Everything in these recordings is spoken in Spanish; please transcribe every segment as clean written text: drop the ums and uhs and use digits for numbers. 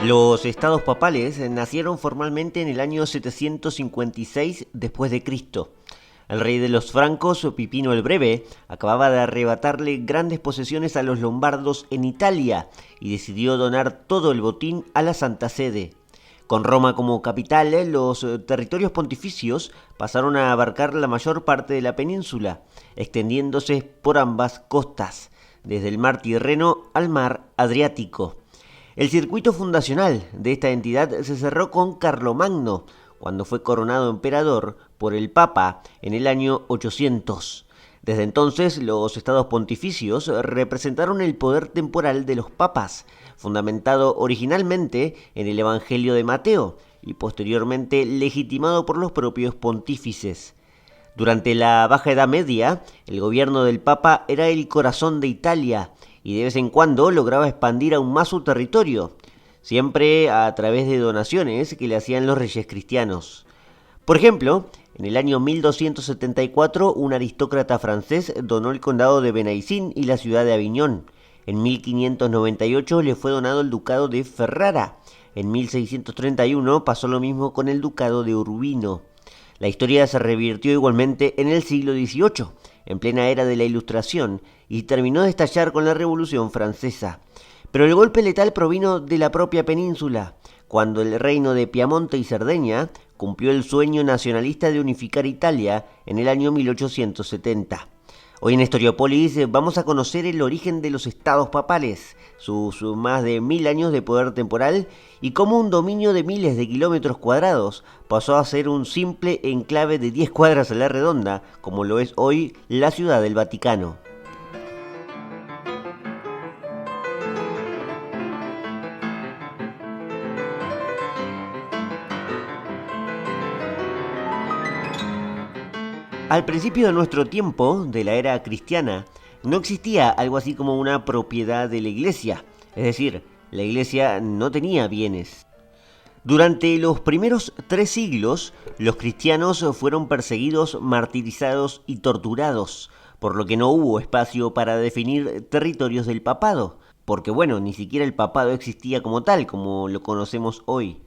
Los estados papales nacieron formalmente en el año 756 después de Cristo. El rey de los francos, Pipino el Breve, acababa de arrebatarle grandes posesiones a los lombardos en Italia y decidió donar todo el botín a la Santa Sede. Con Roma como capital, los territorios pontificios pasaron a abarcar la mayor parte de la península, extendiéndose por ambas costas, desde el mar Tirreno al mar Adriático. El circuito fundacional de esta entidad se cerró con Carlomagno, cuando fue coronado emperador por el Papa en el año 800. Desde entonces, los estados pontificios representaron el poder temporal de los papas, fundamentado originalmente en el Evangelio de Mateo y posteriormente legitimado por los propios pontífices. Durante la Baja Edad Media, el gobierno del Papa era el corazón de Italia y de vez en cuando lograba expandir aún más su territorio, siempre a través de donaciones que le hacían los reyes cristianos. Por ejemplo, en el año 1274 un aristócrata francés donó el condado de Benaicín y la ciudad de Aviñón. En 1598 le fue donado el ducado de Ferrara. En 1631 pasó lo mismo con el ducado de Urbino. La historia se revirtió igualmente en el siglo XVIII, en plena era de la Ilustración, y terminó de estallar con la Revolución Francesa. Pero el golpe letal provino de la propia península, cuando el reino de Piamonte y Cerdeña cumplió el sueño nacionalista de unificar Italia en el año 1870. Hoy en Historiópolis vamos a conocer el origen de los estados papales, sus más de 1000 años de poder temporal y cómo un dominio de miles de kilómetros cuadrados pasó a ser un simple enclave de 10 cuadras a la redonda, como lo es hoy la Ciudad del Vaticano. Al principio de nuestro tiempo, de la era cristiana, no existía algo así como una propiedad de la iglesia, es decir, la iglesia no tenía bienes. Durante los primeros 3 siglos, los cristianos fueron perseguidos, martirizados y torturados, por lo que no hubo espacio para definir territorios del papado, porque bueno, ni siquiera el papado existía como tal, como lo conocemos hoy.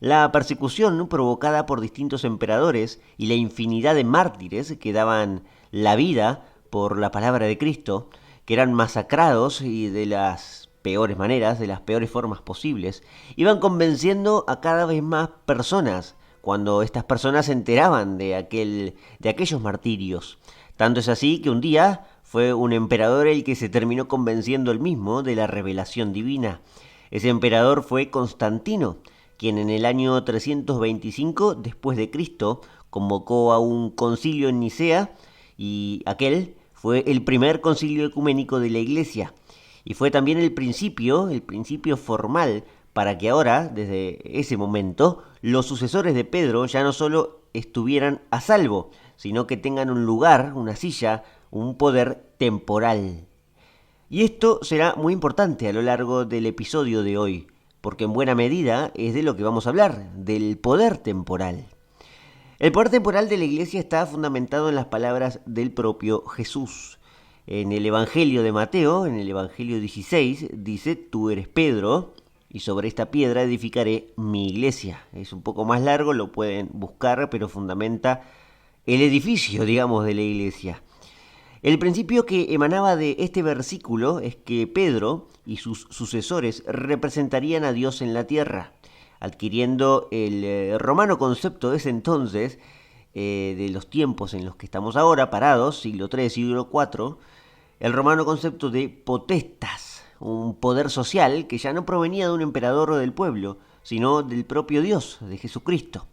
La persecución provocada por distintos emperadores y la infinidad de mártires que daban la vida por la palabra de Cristo, que eran masacrados y de las peores maneras, de las peores formas posibles, iban convenciendo a cada vez más personas cuando estas personas se enteraban de aquellos martirios. Tanto es así que un día fue un emperador el que se terminó convenciendo él mismo de la revelación divina. Ese emperador fue Constantino, quien en el año 325 después de Cristo convocó a un concilio en Nicea y aquel fue el primer concilio ecuménico de la Iglesia y fue también el principio formal para que ahora, desde ese momento, los sucesores de Pedro ya no solo estuvieran a salvo, sino que tengan un lugar, una silla, un poder temporal. Y esto será muy importante a lo largo del episodio de hoy, porque en buena medida es de lo que vamos a hablar, del poder temporal. El poder temporal de la iglesia está fundamentado en las palabras del propio Jesús. En el Evangelio de Mateo, en el Evangelio 16, dice, tú eres Pedro, y sobre esta piedra edificaré mi iglesia. Es un poco más largo, lo pueden buscar, pero fundamenta el edificio, digamos, de la iglesia. El principio que emanaba de este versículo es que Pedro y sus sucesores representarían a Dios en la tierra, adquiriendo el romano concepto de ese entonces, de los tiempos en los que estamos ahora, parados, siglo III, siglo IV, el romano concepto de potestas, un poder social que ya no provenía de un emperador o del pueblo, sino del propio Dios, de Jesucristo.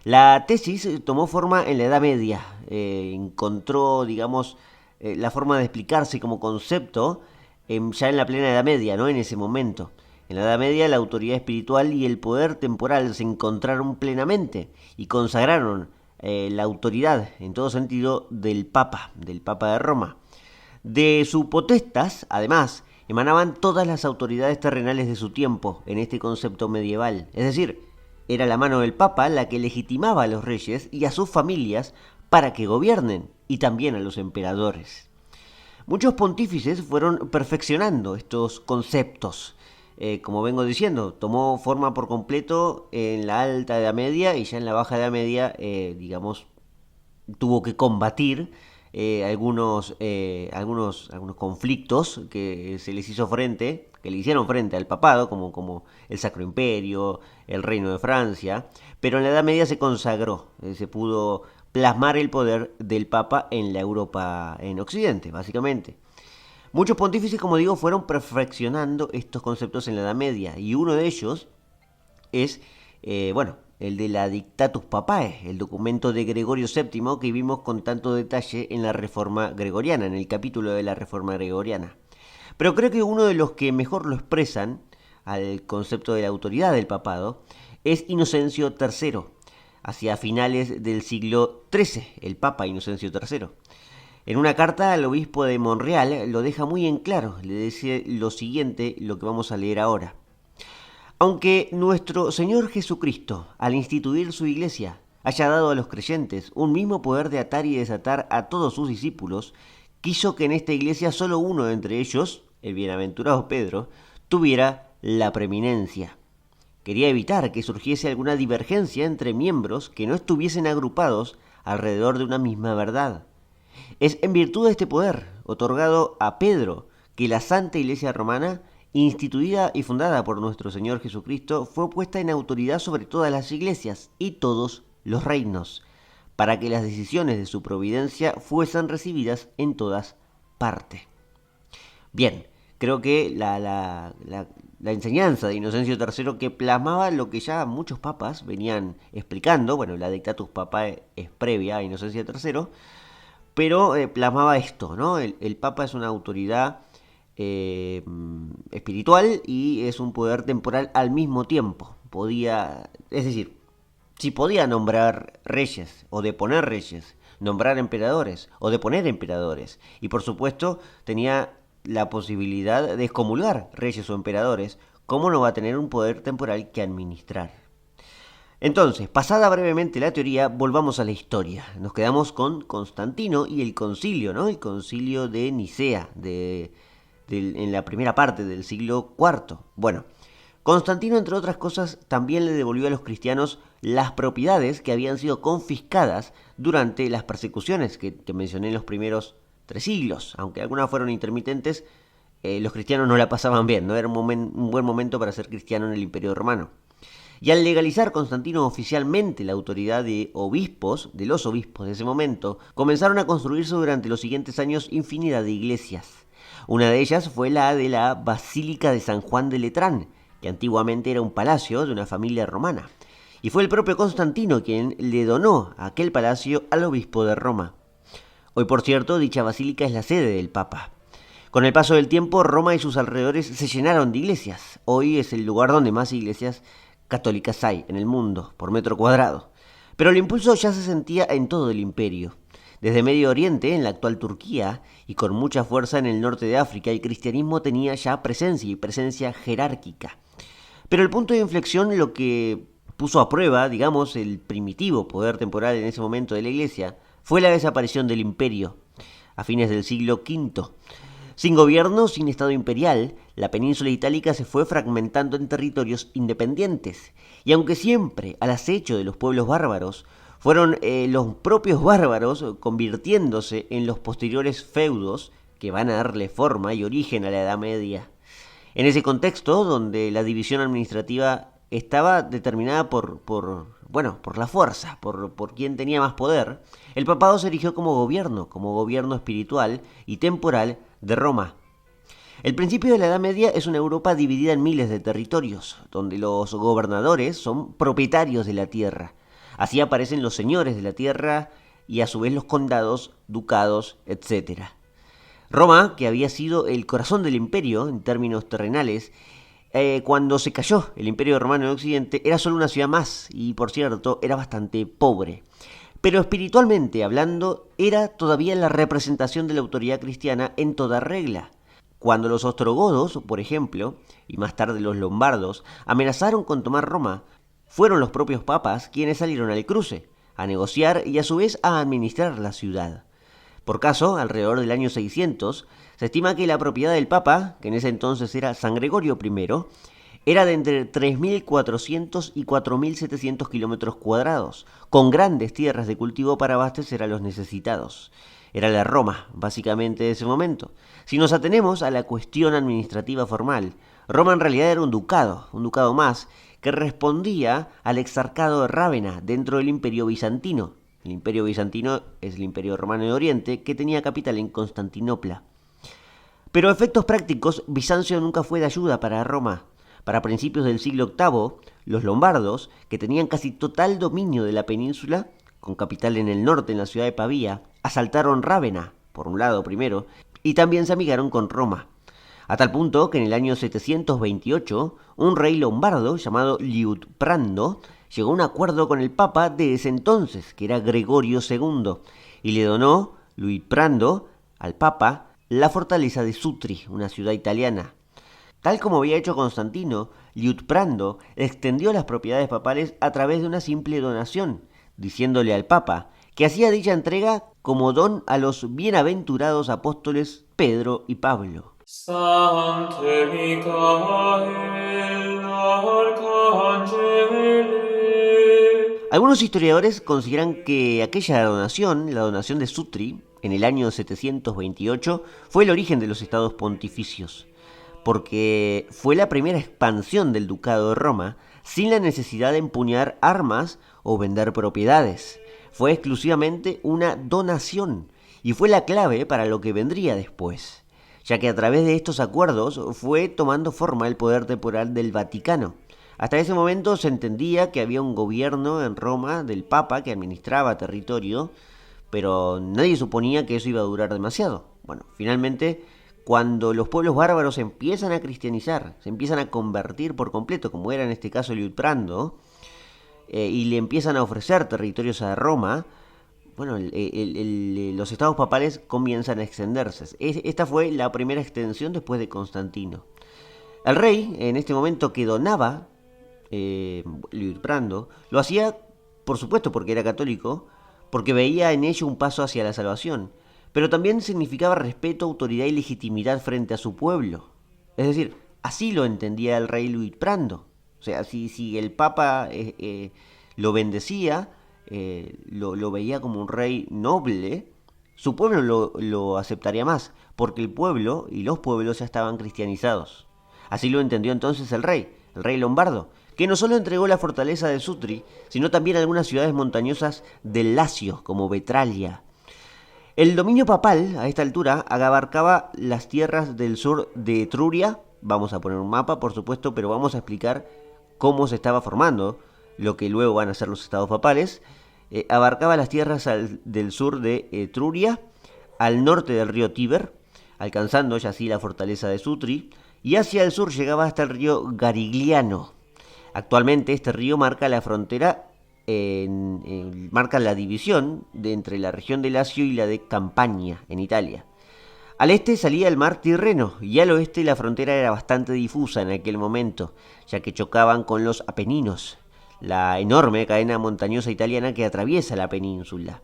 La tesis tomó forma en la Edad Media, encontró, digamos, la forma de explicarse como concepto ya en la plena Edad Media, ¿no? En ese momento. En la Edad Media la autoridad espiritual y el poder temporal se encontraron plenamente y consagraron la autoridad en todo sentido del Papa de Roma. De su potestas, además, emanaban todas las autoridades terrenales de su tiempo en este concepto medieval. Es decir, era la mano del Papa la que legitimaba a los reyes y a sus familias para que gobiernen, y también a los emperadores. Muchos pontífices fueron perfeccionando estos conceptos. como vengo diciendo, tomó forma por completo en la Alta Edad Media y ya en la Baja Edad Media, digamos, tuvo que combatir algunos conflictos que se les hizo frente, que le hicieron frente al papado, como el Sacro Imperio, el Reino de Francia, pero en la Edad Media se consagró, se pudo plasmar el poder del Papa en la Europa en Occidente, básicamente. Muchos pontífices, como digo, fueron perfeccionando estos conceptos en la Edad Media, y uno de ellos es, el de la Dictatus Papae, el documento de Gregorio VII que vimos con tanto detalle en la Reforma Gregoriana, en el capítulo de la Reforma Gregoriana. Pero creo que uno de los que mejor lo expresan al concepto de la autoridad del papado es Inocencio III, hacia finales del siglo XIII, el Papa Inocencio III. En una carta al obispo de Monreal lo deja muy en claro, le dice lo siguiente, lo que vamos a leer ahora. Aunque nuestro Señor Jesucristo, al instituir su iglesia, haya dado a los creyentes un mismo poder de atar y desatar a todos sus discípulos, quiso que en esta iglesia solo uno de entre ellos, el bienaventurado Pedro, tuviera la preeminencia. Quería evitar que surgiese alguna divergencia entre miembros que no estuviesen agrupados alrededor de una misma verdad. Es en virtud de este poder, otorgado a Pedro, que la Santa Iglesia Romana, instituida y fundada por nuestro Señor Jesucristo, fue puesta en autoridad sobre todas las iglesias y todos los reinos, para que las decisiones de su providencia fuesen recibidas en todas partes. Bien, creo que la enseñanza de Inocencio III, que plasmaba lo que ya muchos papas venían explicando, bueno, la Dictatus Papae es previa a Inocencio III, pero plasmaba esto, ¿no? El Papa es una autoridad espiritual y es un poder temporal al mismo tiempo. Es decir, si podía nombrar reyes o deponer reyes, nombrar emperadores o deponer emperadores, y por supuesto tenía la posibilidad de excomulgar reyes o emperadores, ¿cómo no va a tener un poder temporal que administrar? Entonces, pasada brevemente la teoría, volvamos a la historia. Nos quedamos con Constantino y el concilio, ¿no? El concilio de Nicea, en la primera parte del siglo IV. Bueno, Constantino, entre otras cosas, también le devolvió a los cristianos las propiedades que habían sido confiscadas durante las persecuciones que mencioné en los primeros 3 siglos. Aunque algunas fueron intermitentes, los cristianos no la pasaban bien, no era un buen momento para ser cristiano en el Imperio Romano. Y al legalizar Constantino oficialmente la autoridad de los obispos de ese momento, comenzaron a construirse durante los siguientes años infinidad de iglesias. Una de ellas fue la de la Basílica de San Juan de Letrán, que antiguamente era un palacio de una familia romana. Y fue el propio Constantino quien le donó aquel palacio al obispo de Roma. Hoy, por cierto, dicha basílica es la sede del Papa. Con el paso del tiempo, Roma y sus alrededores se llenaron de iglesias. Hoy es el lugar donde más iglesias católicas hay en el mundo, por metro cuadrado. Pero el impulso ya se sentía en todo el imperio. Desde Medio Oriente, en la actual Turquía, y con mucha fuerza en el norte de África, el cristianismo tenía ya presencia y presencia jerárquica. Pero el punto de inflexión, lo que puso a prueba, digamos, el primitivo poder temporal en ese momento de la Iglesia, fue la desaparición del imperio, a fines del siglo V. Sin gobierno, sin estado imperial, la península itálica se fue fragmentando en territorios independientes. Y aunque siempre al acecho de los pueblos bárbaros, fueron los propios bárbaros convirtiéndose en los posteriores feudos que van a darle forma y origen a la Edad Media. En ese contexto, donde la división administrativa estaba determinada por la fuerza, por quien tenía más poder, el papado se erigió como gobierno espiritual y temporal de Roma. El principio de la Edad Media es una Europa dividida en miles de territorios, donde los gobernadores son propietarios de la tierra. Así aparecen los señores de la tierra y a su vez los condados, ducados, etc. Roma, que había sido el corazón del imperio en términos terrenales, cuando se cayó el Imperio Romano en Occidente, era solo una ciudad más y, por cierto, era bastante pobre. Pero espiritualmente hablando, era todavía la representación de la autoridad cristiana en toda regla. Cuando los ostrogodos, por ejemplo, y más tarde los lombardos, amenazaron con tomar Roma, fueron los propios papas quienes salieron al cruce, a negociar y a su vez a administrar la ciudad. Por caso, alrededor del año 600, se estima que la propiedad del Papa, que en ese entonces era San Gregorio I, era de entre 3.400 y 4.700 kilómetros cuadrados, con grandes tierras de cultivo para abastecer a los necesitados. Era la Roma, básicamente, de ese momento. Si nos atenemos a la cuestión administrativa formal, Roma en realidad era un ducado más, que respondía al exarcado de Rávena dentro del Imperio Bizantino. El Imperio Bizantino es el Imperio Romano de Oriente, que tenía capital en Constantinopla. Pero a efectos prácticos, Bizancio nunca fue de ayuda para Roma. Para principios del siglo VIII, los lombardos, que tenían casi total dominio de la península, con capital en el norte, en la ciudad de Pavía, asaltaron Rávena, por un lado primero, y también se amigaron con Roma. A tal punto que en el año 728, un rey lombardo llamado Liutprando llegó a un acuerdo con el papa de ese entonces, que era Gregorio II, y le donó, Liutprando, al papa, la fortaleza de Sutri, una ciudad italiana. Tal como había hecho Constantino, Liutprando extendió las propiedades papales a través de una simple donación, diciéndole al papa que hacía dicha entrega como don a los bienaventurados apóstoles Pedro y Pablo. Sancte Michael, Arcangele. Algunos historiadores consideran que aquella donación, la donación de Sutri, en el año 728, fue el origen de los estados pontificios, porque fue la primera expansión del Ducado de Roma sin la necesidad de empuñar armas o vender propiedades. Fue exclusivamente una donación y fue la clave para lo que vendría después, ya que a través de estos acuerdos fue tomando forma el poder temporal del Vaticano. Hasta ese momento se entendía que había un gobierno en Roma del Papa que administraba territorio, pero nadie suponía que eso iba a durar demasiado. Bueno, finalmente, cuando los pueblos bárbaros empiezan a cristianizar, se empiezan a convertir por completo, como era en este caso Liutprando, y le empiezan a ofrecer territorios a Roma, bueno, los estados papales comienzan a extenderse. Esta fue la primera extensión después de Constantino. El rey, en este momento que donaba Liutprando, lo hacía, por supuesto, porque era católico, porque veía en ello un paso hacia la salvación, pero también significaba respeto, autoridad y legitimidad frente a su pueblo. Es decir, así lo entendía el rey Liutprando. O sea, si el papa lo bendecía, lo veía como un rey noble, su pueblo lo aceptaría más, porque el pueblo y los pueblos ya estaban cristianizados. Así lo entendió entonces el rey lombardo, que no solo entregó la fortaleza de Sutri, sino también algunas ciudades montañosas del Lacio, como Betralia. El dominio papal, a esta altura, abarcaba las tierras del sur de Etruria. Vamos a poner un mapa, por supuesto, pero vamos a explicar cómo se estaba formando lo que luego van a ser los estados papales. Abarcaba las tierras del sur de Etruria, al norte del río Tíber, alcanzando ya así la fortaleza de Sutri, y hacia el sur llegaba hasta el río Garigliano. Actualmente este río marca la frontera, marca la división entre la región de Lacio y la de Campania, en Italia. Al este salía el mar Tirreno y al oeste la frontera era bastante difusa en aquel momento, ya que chocaban con los Apeninos, la enorme cadena montañosa italiana que atraviesa la península.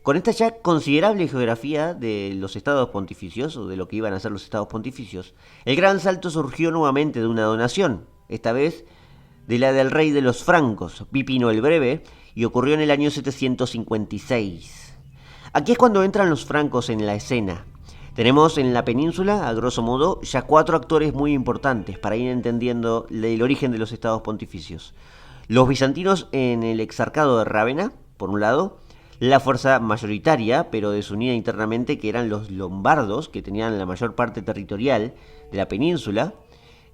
Con esta ya considerable geografía de los estados pontificios, o de lo que iban a ser los estados pontificios, el gran salto surgió nuevamente de una donación, esta vez de la del rey de los francos, Pipino el Breve, y ocurrió en el año 756. Aquí es cuando entran los francos en la escena. Tenemos en la península, a grosso modo, ya 4 actores muy importantes para ir entendiendo el origen de los estados pontificios. Los bizantinos en el exarcado de Rávena, por un lado, la fuerza mayoritaria, pero desunida internamente, que eran los lombardos, que tenían la mayor parte territorial de la península,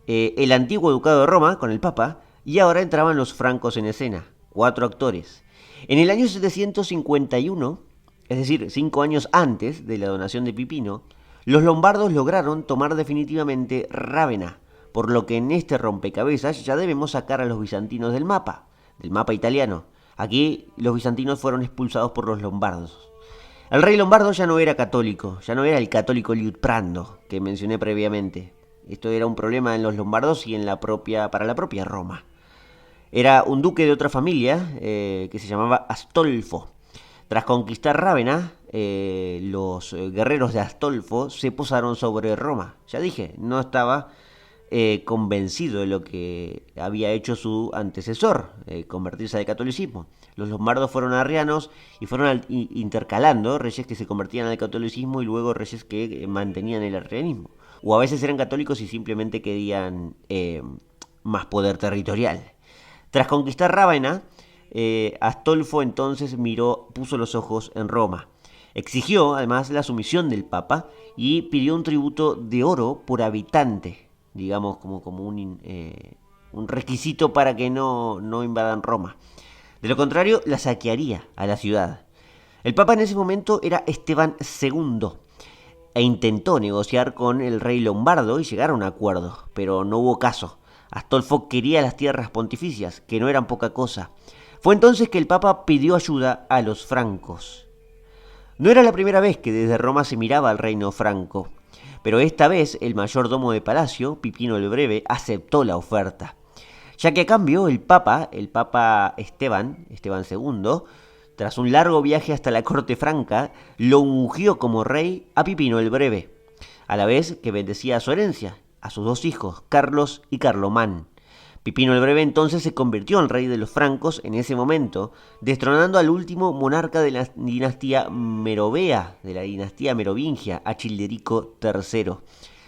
el antiguo ducado de Roma, con el Papa, y ahora entraban los francos en escena, 4 actores. En el año 751, es decir, 5 años antes de la donación de Pipino, los lombardos lograron tomar definitivamente Rávena, por lo que en este rompecabezas ya debemos sacar a los bizantinos del mapa italiano. Aquí los bizantinos fueron expulsados por los lombardos. El rey lombardo ya no era católico, ya no era el católico Liutprando que mencioné previamente. Esto era un problema en los lombardos y para la propia Roma. Era un duque de otra familia que se llamaba Astolfo. Tras conquistar Rávena, los guerreros de Astolfo se posaron sobre Roma. Ya dije, no estaba convencido de lo que había hecho su antecesor, convertirse al catolicismo. Los lombardos fueron arrianos y fueron intercalando reyes que se convertían al catolicismo y luego reyes que mantenían el arrianismo. O a veces eran católicos y simplemente querían más poder territorial. Tras conquistar Rávena, Astolfo entonces puso los ojos en Roma. Exigió además la sumisión del Papa y pidió un tributo de oro por habitante, digamos como un requisito para que no invadan Roma. De lo contrario, la saquearía a la ciudad. El Papa en ese momento era Esteban II e intentó negociar con el rey lombardo y llegar a un acuerdo, pero no hubo caso. Astolfo quería las tierras pontificias, que no eran poca cosa. Fue entonces que el Papa pidió ayuda a los francos. No era la primera vez que desde Roma se miraba al reino franco, pero esta vez el mayordomo de palacio, Pipino el Breve, aceptó la oferta, ya que a cambio el Papa Esteban II, tras un largo viaje hasta la corte franca, lo ungió como rey a Pipino el Breve, a la vez que bendecía a su herencia, a sus dos hijos, Carlos y Carlomán. Pipino el Breve entonces se convirtió en rey de los francos en ese momento, destronando al último monarca de la dinastía merovea, de la dinastía merovingia, a Childerico III.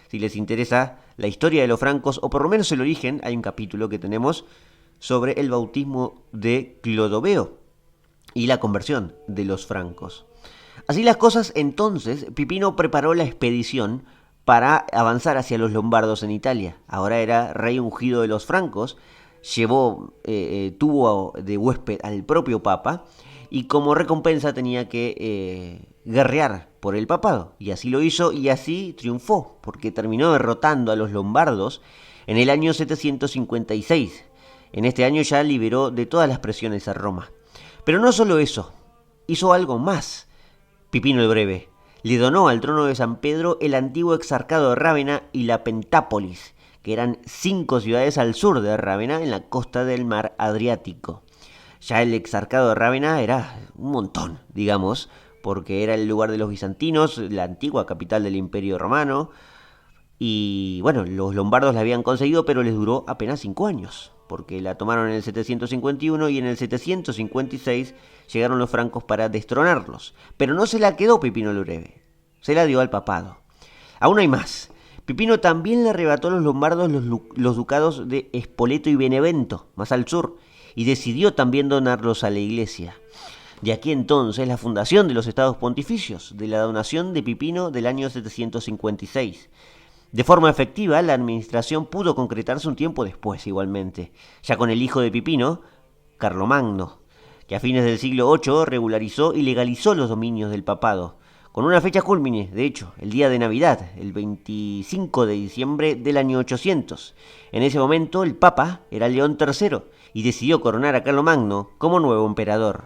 Si les interesa la historia de los francos, o por lo menos el origen, hay un capítulo que tenemos sobre el bautismo de Clodoveo y la conversión de los francos. Así las cosas, entonces, Pipino preparó la expedición para avanzar hacia los lombardos en Italia. Ahora era rey ungido de los francos, tuvo de huésped al propio Papa y como recompensa tenía que guerrear por el papado. Y así lo hizo y así triunfó, porque terminó derrotando a los lombardos en el año 756. En este año ya liberó de todas las presiones a Roma. Pero no solo eso, hizo algo más. Pipino el Breve le donó al trono de San Pedro el antiguo exarcado de Rávena y la Pentápolis, que eran 5 ciudades al sur de Rávena en la costa del mar Adriático. Ya el exarcado de Rávena era un montón, digamos, porque era el lugar de los bizantinos, la antigua capital del Imperio Romano, y bueno, los lombardos la habían conseguido, pero les duró apenas 5 años, porque la tomaron en el 751 y en el 756 llegaron los francos para destronarlos. Pero no se la quedó Pipino el Breve, se la dio al papado. Aún hay más. Pipino también le arrebató a los lombardos los ducados de Spoleto y Benevento, más al sur, y decidió también donarlos a la iglesia. De aquí entonces la fundación de los estados pontificios, de la donación de Pipino del año 756. De forma efectiva, la administración pudo concretarse un tiempo después igualmente, ya con el hijo de Pipino, Carlomagno, que a fines del siglo VIII regularizó y legalizó los dominios del papado, con una fecha cúlmine, de hecho, el día de Navidad, el 25 de diciembre del año 800. En ese momento el Papa era León III y decidió coronar a Carlomagno como nuevo emperador.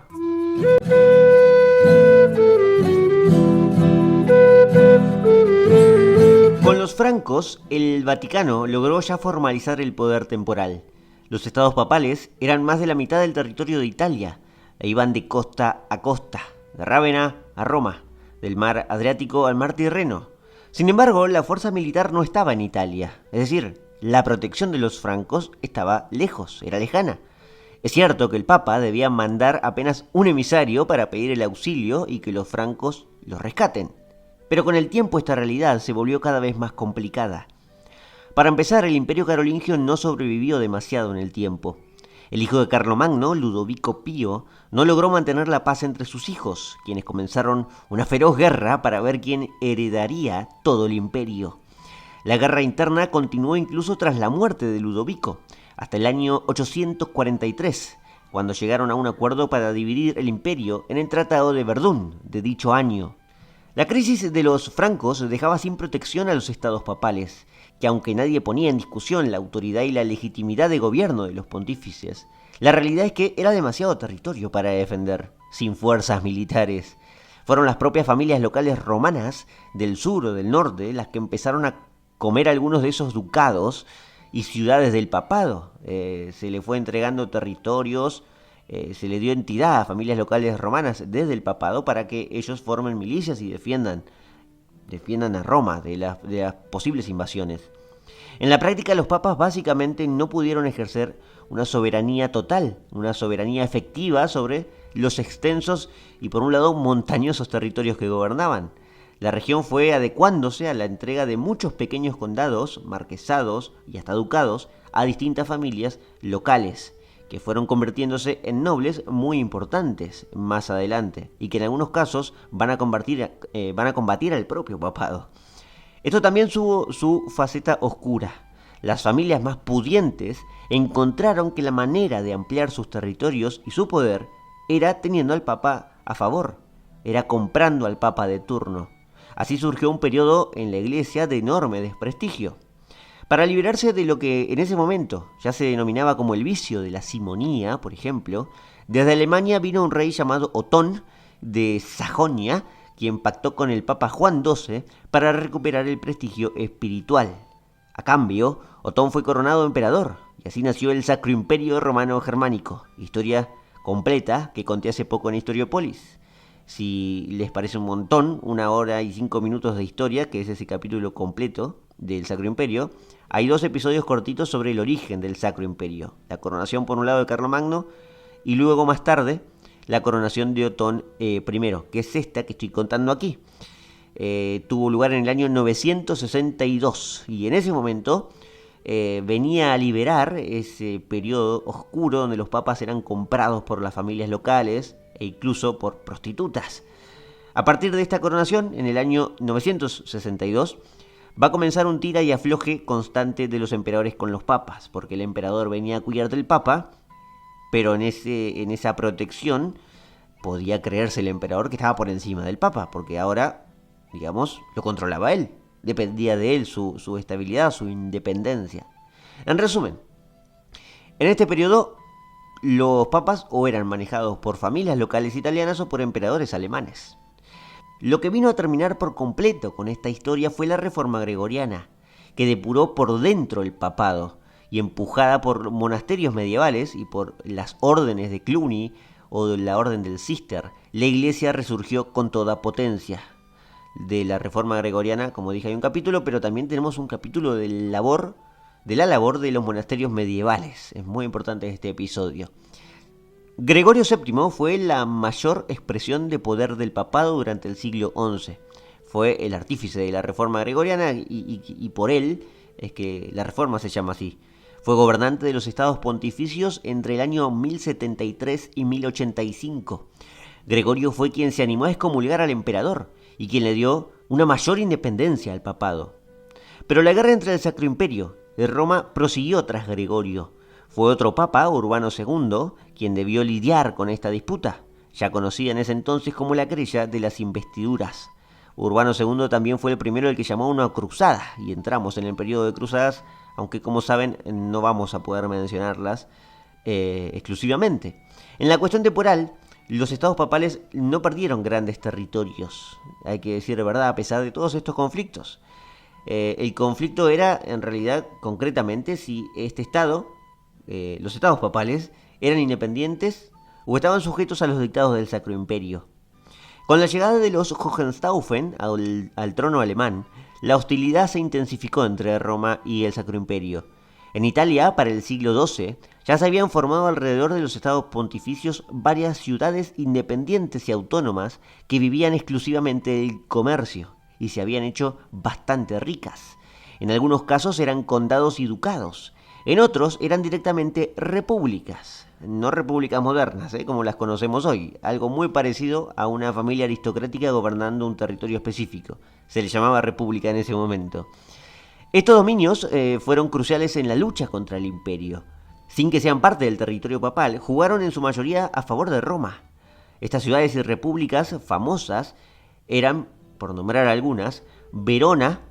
Con los francos, el Vaticano logró ya formalizar el poder temporal. Los estados papales eran más de la mitad del territorio de Italia e iban de costa a costa, de Rávena a Roma, del mar Adriático al mar Tirreno. Sin embargo, la fuerza militar no estaba en Italia, es decir, la protección de los francos estaba lejos, era lejana. Es cierto que el Papa debía mandar apenas un emisario para pedir el auxilio y que los francos los rescaten. Pero con el tiempo esta realidad se volvió cada vez más complicada. Para empezar, el Imperio Carolingio no sobrevivió demasiado en el tiempo. El hijo de Carlomagno, Ludovico Pío, no logró mantener la paz entre sus hijos, quienes comenzaron una feroz guerra para ver quién heredaría todo el imperio. La guerra interna continuó incluso tras la muerte de Ludovico, hasta el año 843, cuando llegaron a un acuerdo para dividir el imperio en el Tratado de Verdún de dicho año. La crisis de los francos dejaba sin protección a los estados papales, que aunque nadie ponía en discusión la autoridad y la legitimidad de gobierno de los pontífices, la realidad es que era demasiado territorio para defender, sin fuerzas militares. Fueron las propias familias locales romanas del sur o del norte las que empezaron a comer algunos de esos ducados y ciudades del papado. Se le fue entregando territorios se le dio entidad a familias locales romanas desde el papado para que ellos formen milicias y defiendan a Roma de las posibles invasiones. En la práctica, los papas básicamente no pudieron ejercer una soberanía total, una soberanía efectiva sobre los extensos y, por un lado, montañosos territorios que gobernaban. La región fue adecuándose a la entrega de muchos pequeños condados, marquesados y hasta ducados a distintas familias locales, que fueron convirtiéndose en nobles muy importantes más adelante y que en algunos casos van a combatir al propio papado. Esto también tuvo su faceta oscura. Las familias más pudientes encontraron que la manera de ampliar sus territorios y su poder era teniendo al papa a favor, era comprando al papa de turno. Así surgió un periodo en la iglesia de enorme desprestigio. Para liberarse de lo que en ese momento ya se denominaba como el vicio de la simonía, por ejemplo, desde Alemania vino un rey llamado Otón de Sajonia, quien pactó con el Papa Juan XII para recuperar el prestigio espiritual. A cambio, Otón fue coronado emperador, y así nació el Sacro Imperio Romano Germánico, historia completa que conté hace poco en Historiópolis. Si les parece un montón, 1 hora y 5 minutos de historia, que es ese capítulo completo del Sacro Imperio, hay 2 episodios cortitos sobre el origen del Sacro Imperio. La coronación por un lado de Carlomagno y luego más tarde la coronación de Otón I, que es esta que estoy contando aquí. Tuvo lugar en el año 962 y en ese momento venía a liberar ese periodo oscuro donde los papas eran comprados por las familias locales e incluso por prostitutas. A partir de esta coronación, en el año 962, va a comenzar un tira y afloje constante de los emperadores con los papas, porque el emperador venía a cuidar del papa, pero en esa protección podía creerse el emperador que estaba por encima del papa, porque ahora, digamos, lo controlaba él, dependía de él su estabilidad, su independencia. En resumen, en este periodo los papas o eran manejados por familias locales italianas o por emperadores alemanes. Lo que vino a terminar por completo con esta historia fue la Reforma Gregoriana, que depuró por dentro el papado, y empujada por monasterios medievales y por las órdenes de Cluny o de la orden del Cister, la iglesia resurgió con toda potencia. De la Reforma Gregoriana, como dije, hay un capítulo, pero también tenemos un capítulo de la labor de los monasterios medievales. Es muy importante este episodio. Gregorio VII fue la mayor expresión de poder del papado durante el siglo XI. Fue el artífice de la Reforma Gregoriana y por él es que la Reforma se llama así. Fue gobernante de los estados pontificios entre el año 1073 y 1085. Gregorio fue quien se animó a excomulgar al emperador y quien le dio una mayor independencia al papado. Pero la guerra entre el Sacro Imperio y Roma prosiguió tras Gregorio. Fue otro papa, Urbano II, quien debió lidiar con esta disputa, ya conocida en ese entonces como la querella de las investiduras. Urbano II también fue el primero el que llamó a una cruzada, y entramos en el periodo de cruzadas, aunque como saben no vamos a poder mencionarlas exclusivamente. En la cuestión temporal, los estados papales no perdieron grandes territorios, hay que decir verdad, a pesar de todos estos conflictos. El conflicto era, en realidad, concretamente, si este estado, los estados papales, eran independientes o estaban sujetos a los dictados del Sacro Imperio. Con la llegada de los Hohenstaufen al trono alemán, la hostilidad se intensificó entre Roma y el Sacro Imperio. En Italia, para el siglo XII, ya se habían formado alrededor de los estados pontificios varias ciudades independientes y autónomas que vivían exclusivamente del comercio y se habían hecho bastante ricas. En algunos casos eran condados y ducados, en otros eran directamente repúblicas, no repúblicas modernas, como las conocemos hoy, algo muy parecido a una familia aristocrática gobernando un territorio específico. Se le llamaba república en ese momento. Estos dominios fueron cruciales en la lucha contra el imperio. Sin que sean parte del territorio papal, jugaron en su mayoría a favor de Roma. Estas ciudades y repúblicas famosas eran, por nombrar algunas, Verona,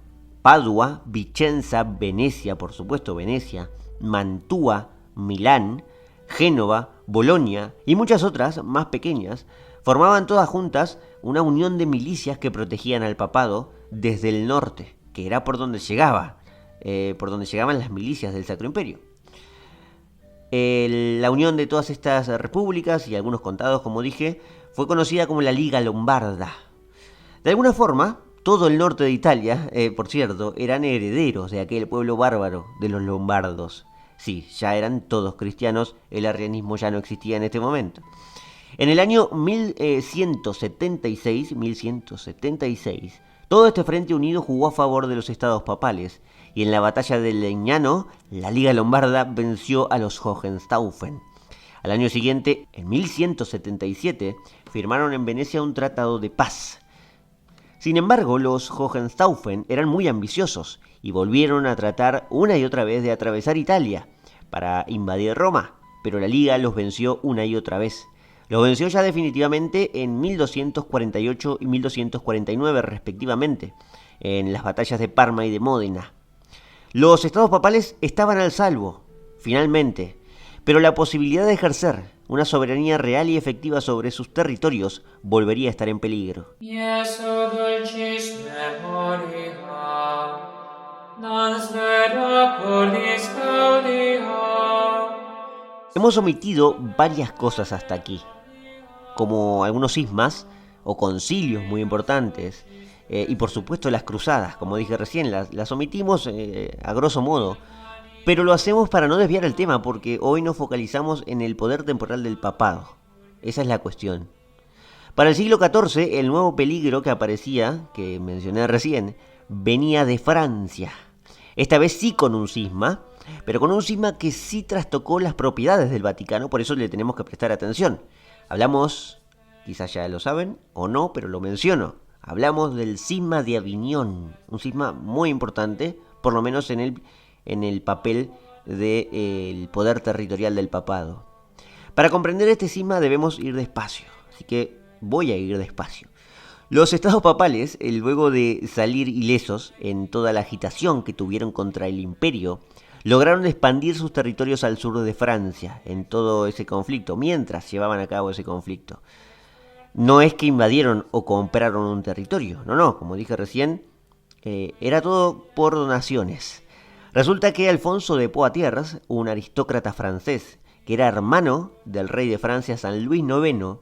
Padua, Vicenza, Venecia, por supuesto Venecia, Mantua, Milán, Génova, Bolonia y muchas otras más pequeñas, formaban todas juntas una unión de milicias que protegían al papado desde el norte, que era por donde llegaban las milicias del Sacro Imperio. La unión de todas estas repúblicas y algunos condados, como dije, fue conocida como la Liga Lombarda. De alguna forma, todo el norte de Italia, por cierto, eran herederos de aquel pueblo bárbaro de los lombardos. Sí, ya eran todos cristianos, el arrianismo ya no existía en este momento. En el año 1176, todo este frente unido jugó a favor de los estados papales, y en la batalla de Legnano, la Liga Lombarda venció a los Hohenstaufen. Al año siguiente, en 1177, firmaron en Venecia un tratado de paz. Sin embargo, los Hohenstaufen eran muy ambiciosos y volvieron a tratar una y otra vez de atravesar Italia para invadir Roma, pero la Liga los venció una y otra vez. Los venció ya definitivamente en 1248 y 1249 respectivamente, en las batallas de Parma y de Módena. Los estados papales estaban al salvo, finalmente, pero la posibilidad de ejercer una soberanía real y efectiva sobre sus territorios volvería a estar en peligro. Hemos omitido varias cosas hasta aquí, como algunos cismas o concilios muy importantes, y por supuesto las cruzadas, como dije recién, las omitimos a grosso modo, pero lo hacemos para no desviar el tema, porque hoy nos focalizamos en el poder temporal del papado. Esa es la cuestión. Para el siglo XIV, el nuevo peligro que aparecía, que mencioné recién, venía de Francia. Esta vez sí con un cisma, pero con un cisma que sí trastocó las propiedades del Vaticano, por eso le tenemos que prestar atención. Hablamos, quizás ya lo saben o no, pero lo menciono. Hablamos del cisma de Aviñón, un cisma muy importante, por lo menos en el papel del poder territorial del papado. Para comprender este cisma debemos ir despacio, así que voy a ir despacio. Los estados papales, luego de salir ilesos en toda la agitación que tuvieron contra el imperio, lograron expandir sus territorios al sur de Francia en todo ese conflicto, mientras llevaban a cabo ese conflicto. No es que invadieron o compraron un territorio, no, como dije recién, era todo por donaciones. Resulta que Alfonso de Poitiers, un aristócrata francés, que era hermano del rey de Francia San Luis IX,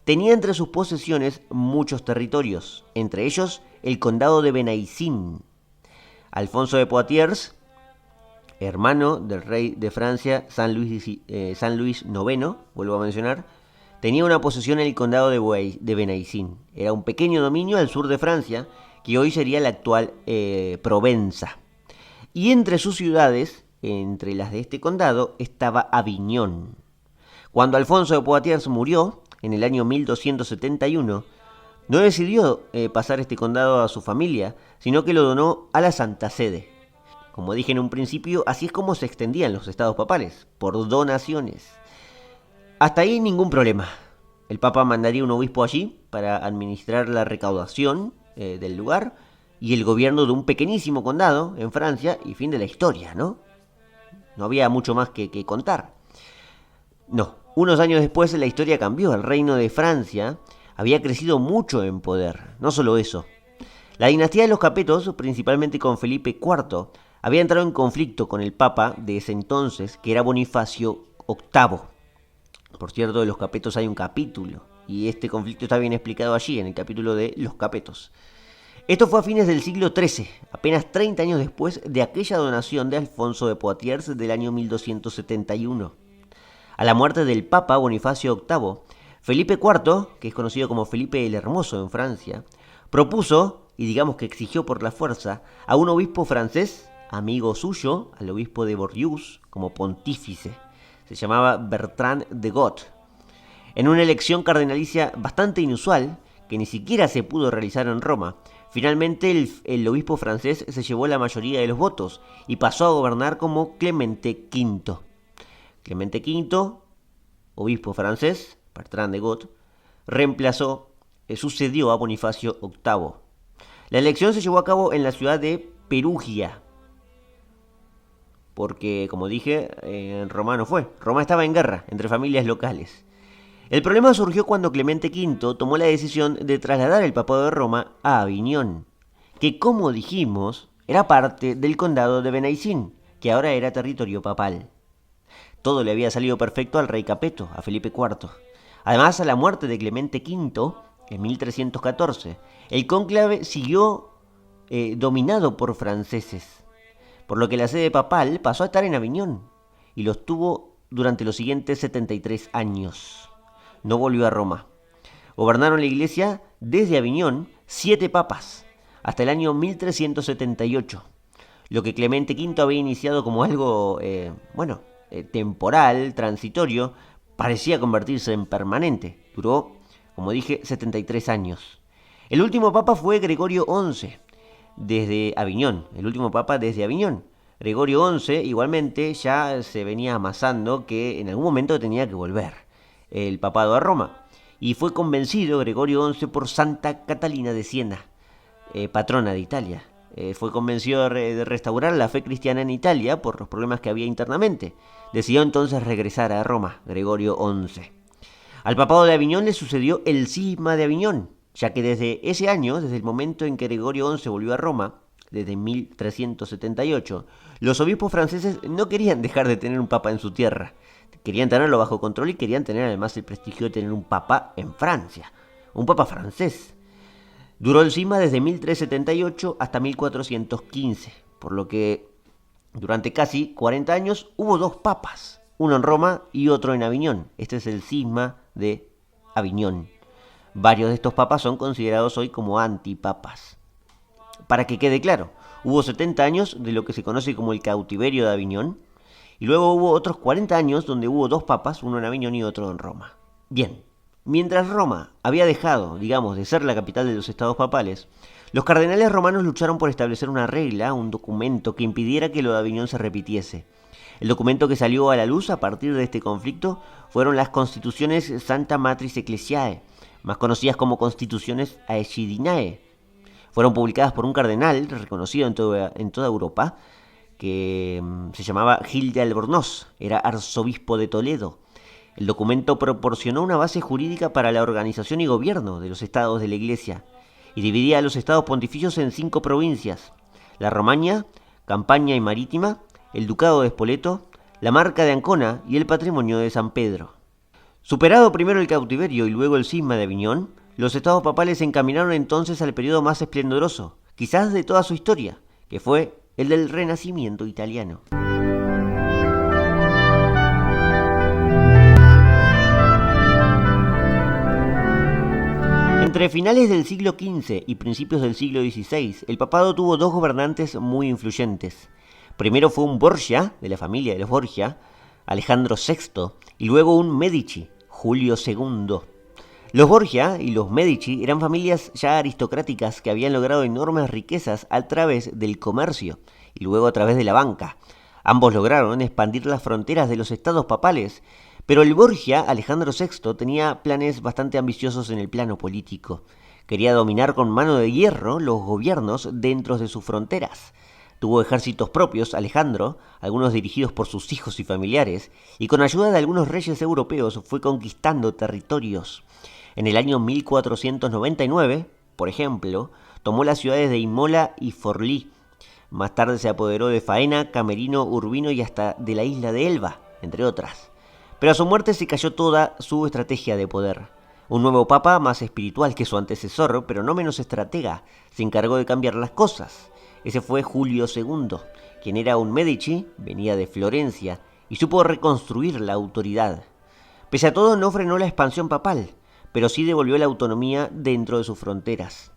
tenía entre sus posesiones muchos territorios, entre ellos el condado de Benaicín. Alfonso de Poitiers, hermano del rey de Francia San Luis IX, vuelvo a mencionar, tenía una posesión en el condado de Benaicín. Era un pequeño dominio al sur de Francia, que hoy sería la actual Provenza. Y entre sus ciudades, entre las de este condado, estaba Aviñón. Cuando Alfonso de Poitiers murió, en el año 1271, no decidió pasar este condado a su familia, sino que lo donó a la Santa Sede. Como dije en un principio, así es como se extendían los estados papales, por donaciones. Hasta ahí ningún problema. El Papa mandaría un obispo allí para administrar la recaudación del lugar y el gobierno de un pequeñísimo condado en Francia y fin de la historia, ¿no? No había mucho más que contar. No, unos años después la historia cambió. El reino de Francia había crecido mucho en poder. No solo eso. La dinastía de los Capetos, principalmente con Felipe IV, había entrado en conflicto con el Papa de ese entonces, que era Bonifacio VIII. Por cierto, de los Capetos hay un capítulo, y este conflicto está bien explicado allí, en el capítulo de los Capetos. Esto fue a fines del siglo XIII, apenas 30 años después de aquella donación de Alfonso de Poitiers del año 1271. A la muerte del Papa Bonifacio VIII, Felipe IV, que es conocido como Felipe el Hermoso en Francia, propuso, y digamos que exigió por la fuerza, a un obispo francés, amigo suyo, al obispo de Bourdieu, como pontífice. Se llamaba Bertrand de Got. En una elección cardenalicia bastante inusual, que ni siquiera se pudo realizar en Roma, finalmente el obispo francés se llevó la mayoría de los votos y pasó a gobernar como Clemente V. Clemente V, obispo francés, Bertrand de Got, sucedió a Bonifacio VIII. La elección se llevó a cabo en la ciudad de Perugia, porque, como dije, en Roma no fue. Roma estaba en guerra entre familias locales. El problema surgió cuando Clemente V tomó la decisión de trasladar el papado de Roma a Aviñón, que, como dijimos, era parte del condado de Benaicín, que ahora era territorio papal. Todo le había salido perfecto al rey Capeto, a Felipe IV. Además, a la muerte de Clemente V, en 1314, el cónclave siguió dominado por franceses, por lo que la sede papal pasó a estar en Aviñón y lo estuvo durante los siguientes 73 años. No volvió a Roma. Gobernaron la iglesia desde Aviñón 7 papas, hasta el año 1378, lo que Clemente V había iniciado como algo, temporal, transitorio, parecía convertirse en permanente. Duró, como dije, 73 años. El último papa fue Gregorio XI, desde Aviñón, el último papa desde Aviñón. Gregorio XI igualmente ya se venía amasando que en algún momento tenía que volver el papado a Roma. Y fue convencido Gregorio XI por Santa Catalina de Siena, patrona de Italia. Fue convencido de restaurar la fe cristiana en Italia por los problemas que había internamente. Decidió entonces regresar a Roma, Gregorio XI. Al papado de Aviñón le sucedió el cisma de Aviñón, ya que desde ese año, desde el momento en que Gregorio XI volvió a Roma, desde 1378, los obispos franceses no querían dejar de tener un papa en su tierra. Querían tenerlo bajo control y querían tener además el prestigio de tener un papa en Francia, un papa francés. Duró el cisma desde 1378 hasta 1415, por lo que durante casi 40 años hubo 2 papas, uno en Roma y otro en Aviñón. Este es el cisma de Aviñón. Varios de estos papas son considerados hoy como antipapas. Para que quede claro, hubo 70 años de lo que se conoce como el cautiverio de Aviñón, y luego hubo otros 40 años donde hubo 2 papas, uno en Aviñón y otro en Roma. Bien, mientras Roma había dejado, de ser la capital de los estados papales, los cardenales romanos lucharon por establecer una regla, un documento que impidiera que lo de Aviñón se repitiese. El documento que salió a la luz a partir de este conflicto fueron las Constituciones Santa Matris Ecclesiae, más conocidas como Constituciones Aegidinae. Fueron publicadas por un cardenal reconocido en toda Europa, que se llamaba Gil de Albornoz, era arzobispo de Toledo. El documento proporcionó una base jurídica para la organización y gobierno de los estados de la Iglesia y dividía a los estados pontificios en 5 provincias: la Romaña, Campania y Marítima, el Ducado de Spoleto, la Marca de Ancona y el Patrimonio de San Pedro. Superado primero el cautiverio y luego el cisma de Aviñón, los estados papales se encaminaron entonces al periodo más esplendoroso, quizás de toda su historia, que fue el del Renacimiento italiano. Entre finales del siglo XV y principios del siglo XVI, el papado tuvo 2 gobernantes muy influyentes. Primero fue un Borgia, de la familia de los Borgia, Alejandro VI, y luego un Medici, Julio II. Los Borgia y los Medici eran familias ya aristocráticas que habían logrado enormes riquezas a través del comercio y luego a través de la banca. Ambos lograron expandir las fronteras de los estados papales, pero el Borgia, Alejandro VI, tenía planes bastante ambiciosos en el plano político. Quería dominar con mano de hierro los gobiernos dentro de sus fronteras. Tuvo ejércitos propios, Alejandro, algunos dirigidos por sus hijos y familiares, y con ayuda de algunos reyes europeos fue conquistando territorios. En el año 1499, por ejemplo, tomó las ciudades de Imola y Forlì. Más tarde se apoderó de Faena, Camerino, Urbino y hasta de la isla de Elba, entre otras. Pero a su muerte se cayó toda su estrategia de poder. Un nuevo papa, más espiritual que su antecesor, pero no menos estratega, se encargó de cambiar las cosas. Ese fue Julio II, quien era un Medici, venía de Florencia, y supo reconstruir la autoridad. Pese a todo, no frenó la expansión papal, pero sí devolvió la autonomía dentro de sus fronteras.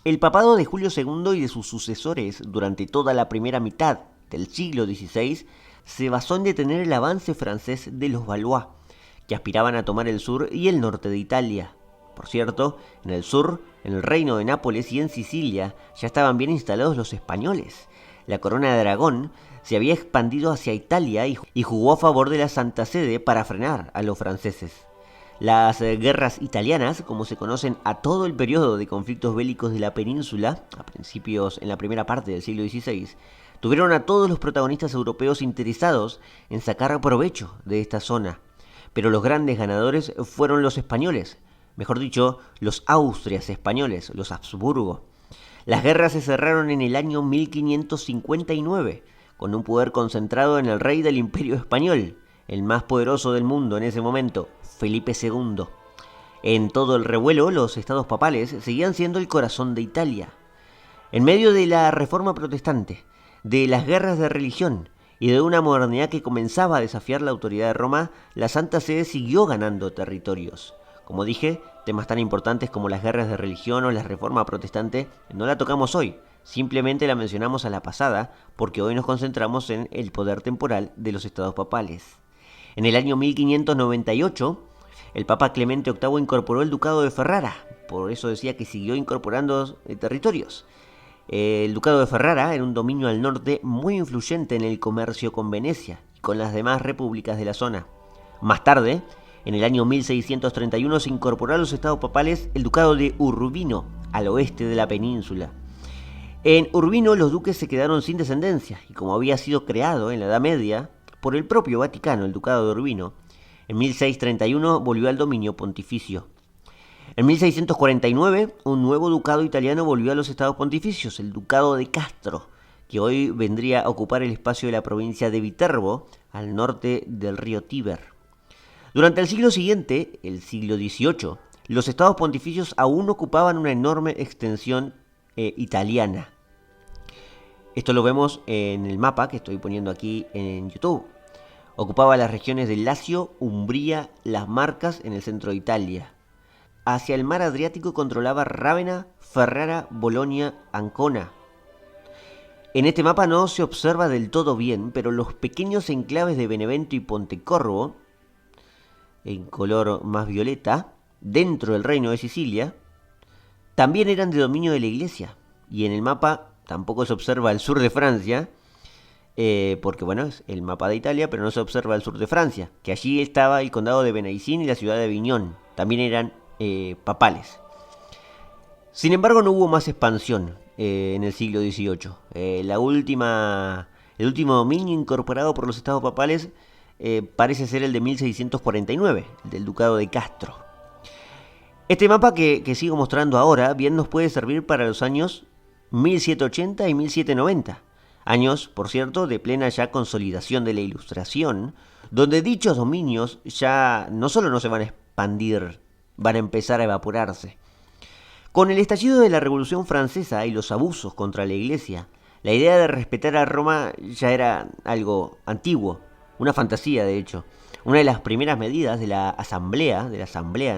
El papado de Julio II y de sus sucesores durante toda la primera mitad del siglo XVI se basó en detener el avance francés de los Valois, que aspiraban a tomar el sur y el norte de Italia. Por cierto, en el sur, en el reino de Nápoles y en Sicilia, ya estaban bien instalados los españoles. La corona de Aragón se había expandido hacia Italia y jugó a favor de la Santa Sede para frenar a los franceses. Las guerras italianas, como se conocen a todo el periodo de conflictos bélicos de la península, en la primera parte del siglo XVI, tuvieron a todos los protagonistas europeos interesados en sacar provecho de esta zona. Pero los grandes ganadores fueron los españoles, mejor dicho, los Austrias españoles, los Habsburgo. Las guerras se cerraron en el año 1559, con un poder concentrado en el rey del Imperio Español, el más poderoso del mundo en ese momento, Felipe II. En todo el revuelo, los estados papales seguían siendo el corazón de Italia. En medio de la reforma protestante, de las guerras de religión y de una modernidad que comenzaba a desafiar la autoridad de Roma, la Santa Sede siguió ganando territorios. Como dije, temas tan importantes como las guerras de religión o la reforma protestante no la tocamos hoy, simplemente la mencionamos a la pasada porque hoy nos concentramos en el poder temporal de los estados papales. En el año 1598, el Papa Clemente VIII incorporó el Ducado de Ferrara, por eso decía que siguió incorporando territorios. El Ducado de Ferrara era un dominio al norte muy influyente en el comercio con Venecia y con las demás repúblicas de la zona. Más tarde, en el año 1631, se incorporó a los estados papales el Ducado de Urbino, al oeste de la península. En Urbino los duques se quedaron sin descendencia y como había sido creado en la Edad Media por el propio Vaticano, el Ducado de Urbino, en 1631 volvió al dominio pontificio. En 1649, un nuevo ducado italiano volvió a los estados pontificios, el Ducado de Castro, que hoy vendría a ocupar el espacio de la provincia de Viterbo, al norte del río Tíber. Durante el siglo siguiente, el siglo XVIII, los estados pontificios aún ocupaban una enorme extensión italiana. Esto lo vemos en el mapa que estoy poniendo aquí en YouTube. Ocupaba las regiones de Lacio, Umbría, las Marcas en el centro de Italia. Hacia el mar Adriático controlaba Rávena, Ferrara, Bolonia, Ancona. En este mapa no se observa del todo bien, pero los pequeños enclaves de Benevento y Pontecorvo, en color más violeta, dentro del reino de Sicilia, también eran de dominio de la Iglesia. Y en el mapa tampoco se observa el sur de Francia, porque bueno, es el mapa de Italia, pero no se observa el sur de Francia, que allí estaba el condado de Benaicín y la ciudad de Aviñón, también eran papales. Sin embargo, no hubo más expansión en el siglo XVIII. El último dominio incorporado por los estados papales parece ser el de 1649, el del Ducado de Castro. Este mapa que sigo mostrando ahora bien nos puede servir para los años 1780 y 1790. Años, por cierto, de plena ya consolidación de la Ilustración, donde dichos dominios ya no solo no se van a expandir, van a empezar a evaporarse. Con el estallido de la Revolución Francesa y los abusos contra la Iglesia, la idea de respetar a Roma ya era algo antiguo, una fantasía de hecho. Una de las primeras medidas de la Asamblea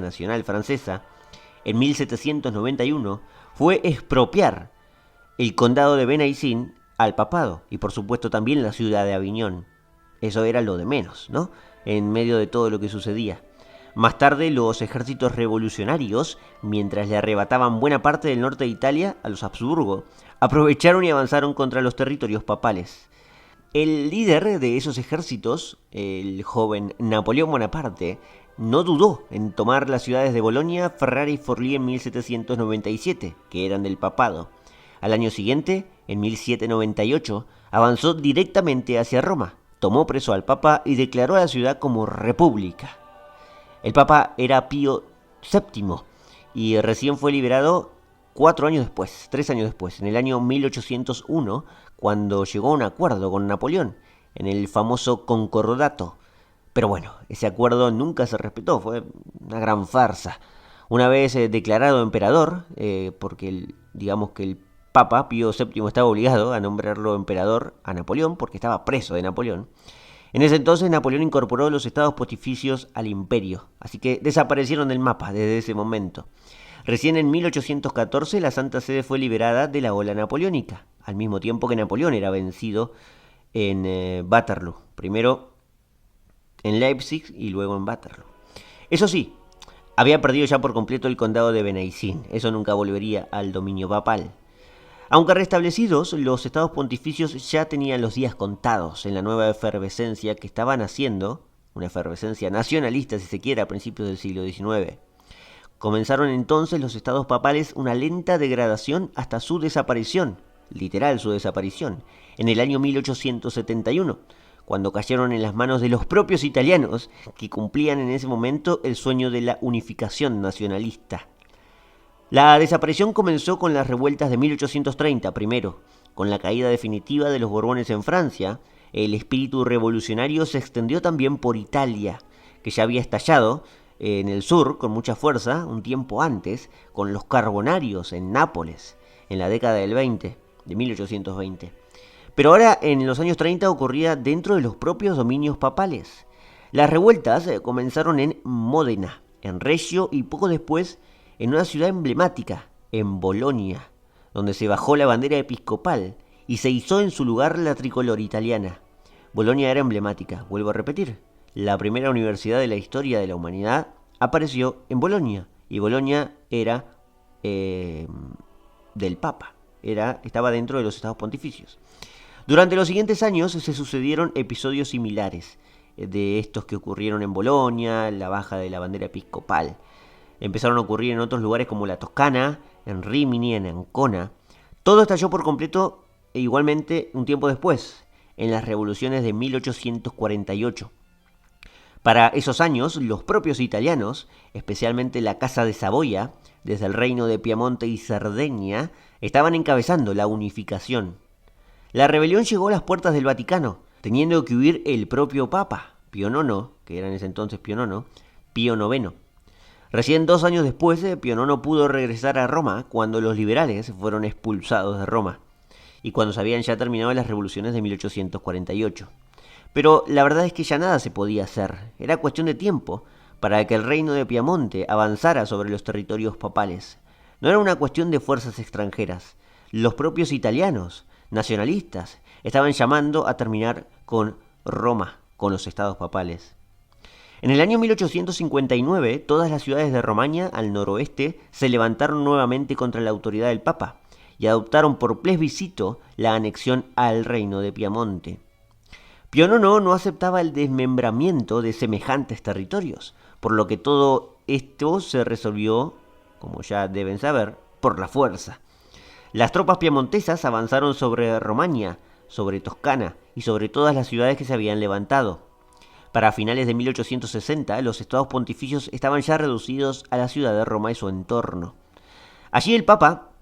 Nacional Francesa, en 1791, fue expropiar el condado de Benaicín al papado y por supuesto también la ciudad de Aviñón. Eso era lo de menos, ¿no? En medio de todo lo que sucedía. Más tarde, los ejércitos revolucionarios, mientras le arrebataban buena parte del norte de Italia a los Habsburgo, aprovecharon y avanzaron contra los territorios papales. El líder de esos ejércitos, el joven Napoleón Bonaparte, no dudó en tomar las ciudades de Bolonia, Ferrara y Forlì en 1797, que eran del papado. Al año siguiente, en 1798, avanzó directamente hacia Roma, tomó preso al Papa y declaró a la ciudad como república. El Papa era Pío VII y recién fue liberado 3 años después, en el año 1801, cuando llegó a un acuerdo con Napoleón, en el famoso Concordato. Pero bueno, ese acuerdo nunca se respetó, fue una gran farsa. Una vez declarado emperador, porque digamos que el Papa Pío VII estaba obligado a nombrarlo emperador a Napoleón, porque estaba preso de Napoleón. En ese entonces Napoleón incorporó los estados pontificios al imperio, así que desaparecieron del mapa desde ese momento. Recién en 1814 la Santa Sede fue liberada de la ola napoleónica, al mismo tiempo que Napoleón era vencido en Waterloo, primero en Leipzig y luego en Waterloo. Eso sí, había perdido ya por completo el condado de Benaicín, eso nunca volvería al dominio papal. Aunque restablecidos, los estados pontificios ya tenían los días contados en la nueva efervescencia que estaban haciendo, una efervescencia nacionalista si se quiere, a principios del siglo XIX. Comenzaron entonces los estados papales una lenta degradación hasta su desaparición, literal su desaparición, en el año 1871, cuando cayeron en las manos de los propios italianos que cumplían en ese momento el sueño de la unificación nacionalista. La desaparición comenzó con las revueltas de 1830 primero, con la caída definitiva de los Borbones en Francia, el espíritu revolucionario se extendió también por Italia, que ya había estallado en el sur con mucha fuerza un tiempo antes, con los carbonarios en Nápoles, en la década del 20, de 1820. Pero ahora en los años 30 ocurría dentro de los propios dominios papales. Las revueltas comenzaron en Módena, en Reggio y poco después en una ciudad emblemática, en Bolonia, donde se bajó la bandera episcopal y se izó en su lugar la tricolor italiana. Bolonia era emblemática, vuelvo a repetir. La primera universidad de la historia de la humanidad apareció en Bolonia, y Bolonia era del Papa, estaba dentro de los estados pontificios. Durante los siguientes años se sucedieron episodios similares de estos que ocurrieron en Bolonia, la baja de la bandera episcopal. Empezaron a ocurrir en otros lugares como la Toscana, en Rímini, en Ancona. Todo estalló por completo e igualmente un tiempo después, en las revoluciones de 1848. Para esos años, los propios italianos, especialmente la Casa de Saboya, desde el reino de Piamonte y Cerdeña, estaban encabezando la unificación. La rebelión llegó a las puertas del Vaticano, teniendo que huir el propio Papa, Pío IX, que era en ese entonces Pío IX. Recién 2 años después, Pío IX pudo regresar a Roma cuando los liberales fueron expulsados de Roma y cuando se habían ya terminado las revoluciones de 1848. Pero la verdad es que ya nada se podía hacer, era cuestión de tiempo para que el reino de Piamonte avanzara sobre los territorios papales. No era una cuestión de fuerzas extranjeras, los propios italianos, nacionalistas, estaban llamando a terminar con Roma, con los estados papales. En el año 1859, todas las ciudades de Romaña, al noroeste, se levantaron nuevamente contra la autoridad del Papa y adoptaron por plebiscito la anexión al reino de Piamonte. Pío IX no aceptaba el desmembramiento de semejantes territorios, por lo que todo esto se resolvió, como ya deben saber, por la fuerza. Las tropas piamontesas avanzaron sobre Romaña, sobre Toscana y sobre todas las ciudades que se habían levantado. Para finales de 1860, los estados pontificios estaban ya reducidos a la ciudad de Roma y su entorno. Allí el Papa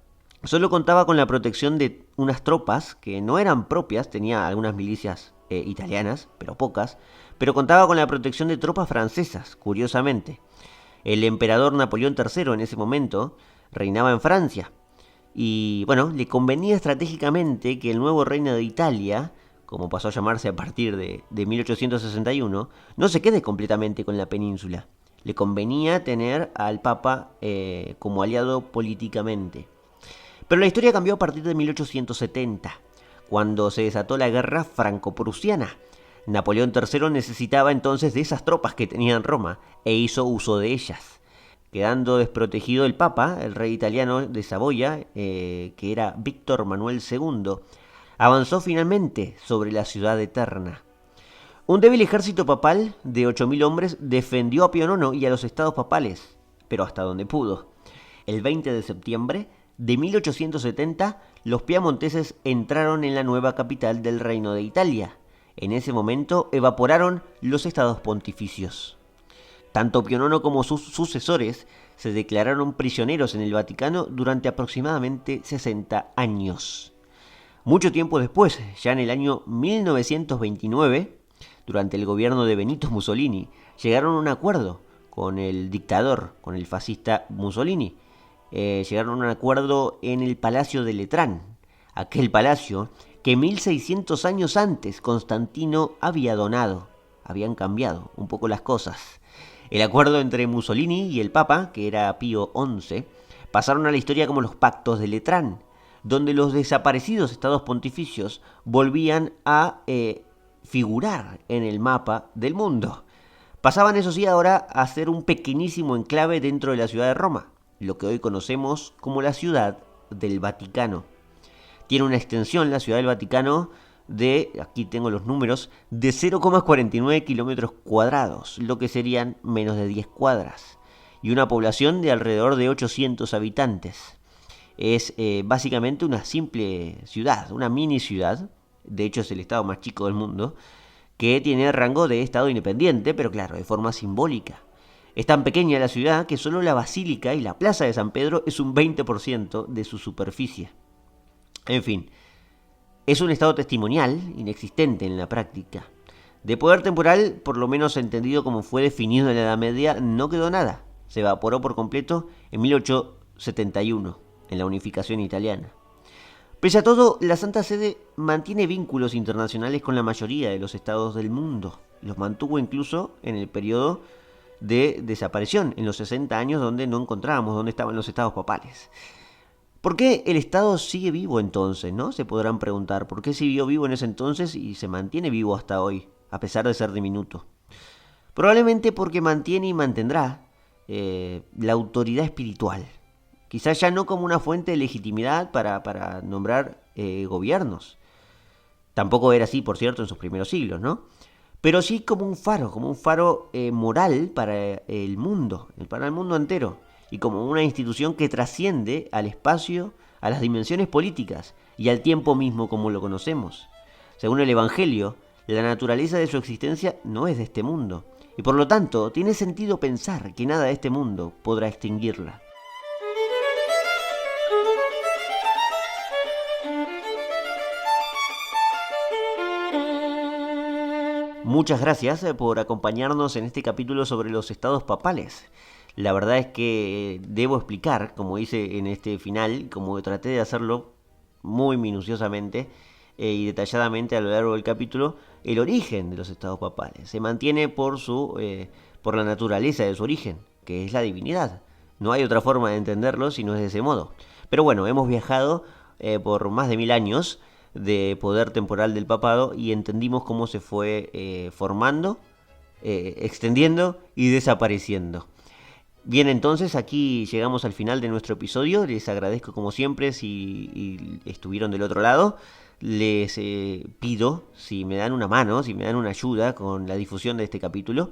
solo contaba con la protección de unas tropas que no eran propias, tenía algunas milicias italianas, pero pocas, pero contaba con la protección de tropas francesas, curiosamente. El emperador Napoleón III en ese momento reinaba en Francia, y bueno, le convenía estratégicamente que el nuevo reino de Italia, como pasó a llamarse a partir de 1861, no se quede completamente con la península. Le convenía tener al Papa como aliado políticamente. Pero la historia cambió a partir de 1870, cuando se desató la guerra franco-prusiana. Napoleón III necesitaba entonces de esas tropas que tenía en Roma e hizo uso de ellas. Quedando desprotegido el Papa, el rey italiano de Saboya, que era Víctor Manuel II, avanzó finalmente sobre la ciudad eterna. Un débil ejército papal de 8.000 hombres defendió a Pío IX y a los estados papales, pero hasta donde pudo. El 20 de septiembre de 1870, los piamonteses entraron en la nueva capital del Reino de Italia. En ese momento evaporaron los estados pontificios. Tanto Pío IX como sus sucesores se declararon prisioneros en el Vaticano durante aproximadamente 60 años. Mucho tiempo después, ya en el año 1929, durante el gobierno de Benito Mussolini, llegaron a un acuerdo con el dictador, con el fascista Mussolini. Llegaron a un acuerdo en el Palacio de Letrán, aquel palacio que 1600 años antes Constantino había donado. Habían cambiado un poco las cosas. El acuerdo entre Mussolini y el Papa, que era Pío XI, pasaron a la historia como los pactos de Letrán, donde los desaparecidos estados pontificios volvían a figurar en el mapa del mundo. Pasaban, eso sí, ahora a ser un pequeñísimo enclave dentro de la ciudad de Roma, lo que hoy conocemos como la Ciudad del Vaticano. Tiene una extensión, la Ciudad del Vaticano, aquí tengo los números, de 0,49 kilómetros cuadrados, lo que serían menos de 10 cuadras, y una población de alrededor de 800 habitantes. Es básicamente una simple ciudad, una mini ciudad, de hecho es el estado más chico del mundo, que tiene rango de estado independiente, pero claro, de forma simbólica. Es tan pequeña la ciudad que solo la basílica y la plaza de San Pedro es un 20% de su superficie. En fin, Es un estado testimonial, inexistente en la práctica. De poder temporal, por lo menos entendido como fue definido en la Edad Media, no quedó nada. Se evaporó por completo en 1871, en la unificación italiana. Pese a todo, la Santa Sede mantiene vínculos internacionales con la mayoría de los estados del mundo. Los mantuvo incluso en el periodo de desaparición, en los 60 años donde no encontrábamos dónde estaban los estados papales. ¿Por qué el Estado sigue vivo entonces, no? Se podrán preguntar, ¿por qué siguió vivo en ese entonces y se mantiene vivo hasta hoy, a pesar de ser diminuto? Probablemente porque mantiene y mantendrá la autoridad espiritual. Quizás ya no como una fuente de legitimidad para nombrar gobiernos. Tampoco era así, por cierto, en sus primeros siglos, ¿no? Pero sí como un faro moral para el mundo entero, y como una institución que trasciende al espacio, a las dimensiones políticas y al tiempo mismo como lo conocemos. Según el Evangelio, la naturaleza de su existencia no es de este mundo, y por lo tanto tiene sentido pensar que nada de este mundo podrá extinguirla. Muchas gracias por acompañarnos en este capítulo sobre los estados papales. La verdad es que debo explicar, como hice en este final, como traté de hacerlo muy minuciosamente y detalladamente a lo largo del capítulo, el origen de los estados papales. Se mantiene por la naturaleza de su origen, que es la divinidad. No hay otra forma de entenderlo si no es de ese modo. Pero bueno, hemos viajado por más de 1000 años de poder temporal del papado y entendimos cómo se fue formando, extendiendo y desapareciendo. Bien, entonces aquí llegamos al final de nuestro episodio. Les agradezco como siempre si estuvieron del otro lado. Les pido si me dan una mano, si me dan una ayuda con la difusión de este capítulo.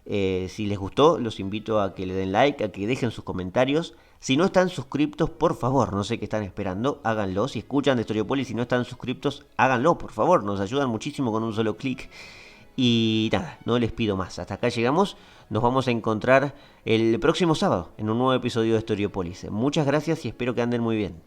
Si les gustó, los invito a que le den like, a que dejen sus comentarios. Si no están suscriptos, por favor, no sé qué están esperando, háganlo. Si escuchan de Historiopolis y no están suscriptos, háganlo, por favor. Nos ayudan muchísimo con un solo clic. Y nada, no les pido más. Hasta acá llegamos. Nos vamos a encontrar el próximo sábado en un nuevo episodio de Historiopolis. Muchas gracias y espero que anden muy bien.